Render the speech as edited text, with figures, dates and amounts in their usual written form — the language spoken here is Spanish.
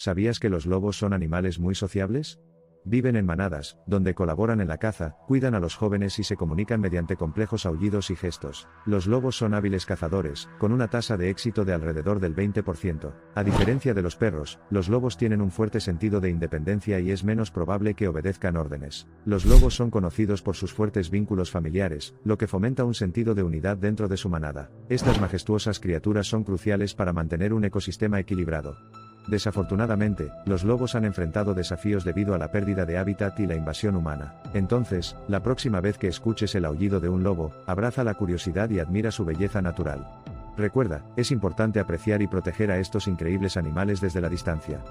¿Sabías que los lobos son animales muy sociables? Viven en manadas, donde colaboran en la caza, cuidan a los jóvenes y se comunican mediante complejos aullidos y gestos. Los lobos son hábiles cazadores, con una tasa de éxito de alrededor del 20%. A diferencia de los perros, los lobos tienen un fuerte sentido de independencia y es menos probable que obedezcan órdenes. Los lobos son conocidos por sus fuertes vínculos familiares, lo que fomenta un sentido de unidad dentro de su manada. Estas majestuosas criaturas son cruciales para mantener un ecosistema equilibrado. Desafortunadamente, los lobos han enfrentado desafíos debido a la pérdida de hábitat y la invasión humana. Entonces, la próxima vez que escuches el aullido de un lobo, abraza la curiosidad y admira su belleza natural. Recuerda, es importante apreciar y proteger a estos increíbles animales desde la distancia.